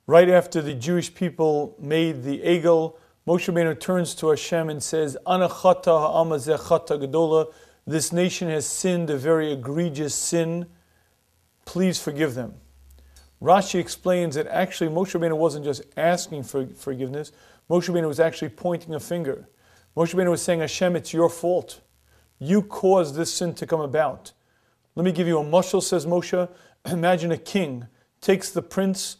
Right after the Jewish people made the Egel, Moshe Rabbeinu turns to Hashem and says, Ana chata ha'am hazeh chata gedola. This nation has sinned a very egregious sin. Please forgive them. Rashi explains that actually Moshe Rabbeinu wasn't just asking for forgiveness. Moshe Rabbeinu was actually pointing a finger. Moshe Rabbeinu was saying, Hashem, it's your fault. You caused this sin to come about. Let me give you a mashal, says Moshe. Imagine a king takes the prince,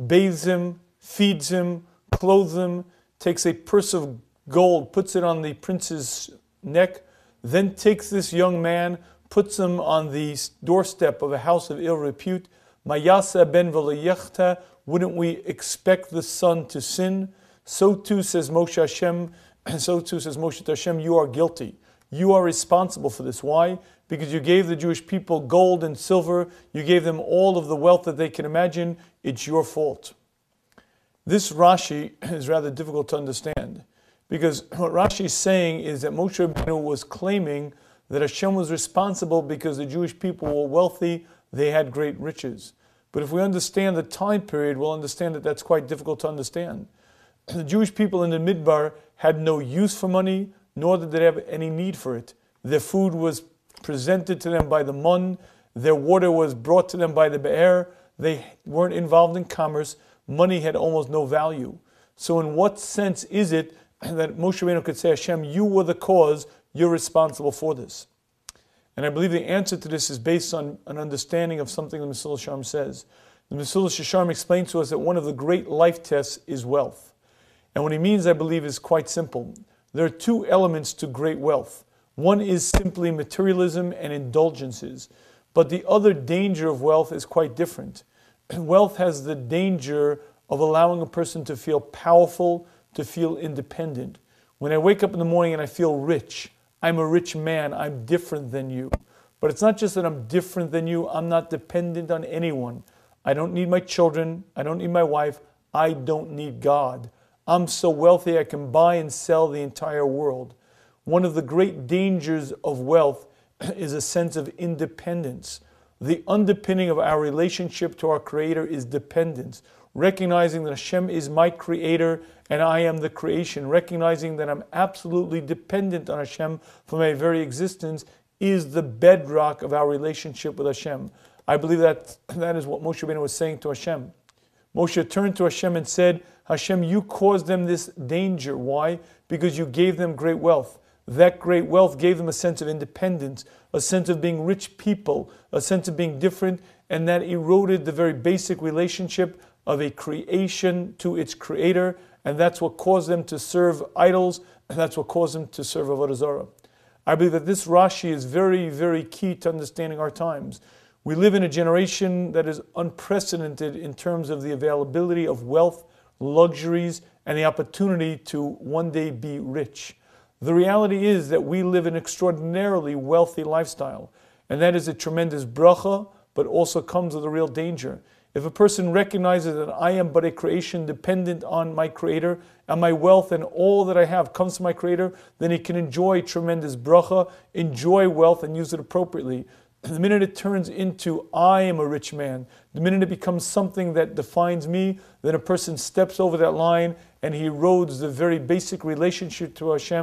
bathes him, feeds him, clothes him, takes a purse of gold, puts it on the prince's neck, then takes this young man, puts him on the doorstep of a house of ill repute. Mayasa ben v'layechta, wouldn't we expect the son to sin? So too says Moshe Hashem, so too says Moshe to Hashem, you are guilty. You are responsible for this. Why? Because you gave the Jewish people gold and silver, you gave them all of the wealth that they can imagine. It's your fault. This Rashi is rather difficult to understand, because what Rashi is saying is that Moshe Rabbeinu was claiming that Hashem was responsible because the Jewish people were wealthy, they had great riches. But if we understand the time period, we'll understand that that's quite difficult to understand. The Jewish people in the Midbar had no use for money, nor did they have any need for it. Their food was presented to them by the mun, their water was brought to them by the be'er, they weren't involved in commerce, money had almost no value. So in what sense is it that Moshe Rabbeinu could say, Hashem, you were the cause, you're responsible for this? And I believe the answer to this is based on an understanding of something the Mesilas Yesharim says. The Mesilas Yesharim explains to us that one of the great life tests is wealth. And what he means, I believe, is quite simple. There are two elements to great wealth. One is simply materialism and indulgences. But the other danger of wealth is quite different. Wealth has the danger of allowing a person to feel powerful, to feel independent. When I wake up in the morning and I feel rich, I'm a rich man, I'm different than you. But it's not just that I'm different than you, I'm not dependent on anyone. I don't need my children, I don't need my wife, I don't need God. I'm so wealthy I can buy and sell the entire world. One of the great dangers of wealth is a sense of independence. The underpinning of our relationship to our Creator is dependence. Recognizing that Hashem is my Creator and I am the creation. Recognizing that I'm absolutely dependent on Hashem for my very existence is the bedrock of our relationship with Hashem. I believe that is what Moshe Rabbeinu was saying to Hashem. Moshe turned to Hashem and said, Hashem, you caused them this danger. Why? Because you gave them great wealth. That great wealth gave them a sense of independence, a sense of being rich people, a sense of being different, and that eroded the very basic relationship of a creation to its creator, and that's what caused them to serve idols, and that's what caused them to serve Avodah Zarah. I believe that this Rashi is very, very key to understanding our times. We live in a generation that is unprecedented in terms of the availability of wealth, luxuries, and the opportunity to one day be rich. The reality is that we live an extraordinarily wealthy lifestyle, and that is a tremendous bracha, but also comes with a real danger. If a person recognizes that I am but a creation dependent on my Creator, and my wealth and all that I have comes from my Creator, then he can enjoy tremendous bracha, enjoy wealth, and use it appropriately. The minute it turns into, I am a rich man, the minute it becomes something that defines me, then a person steps over that line and he erodes the very basic relationship to Hashem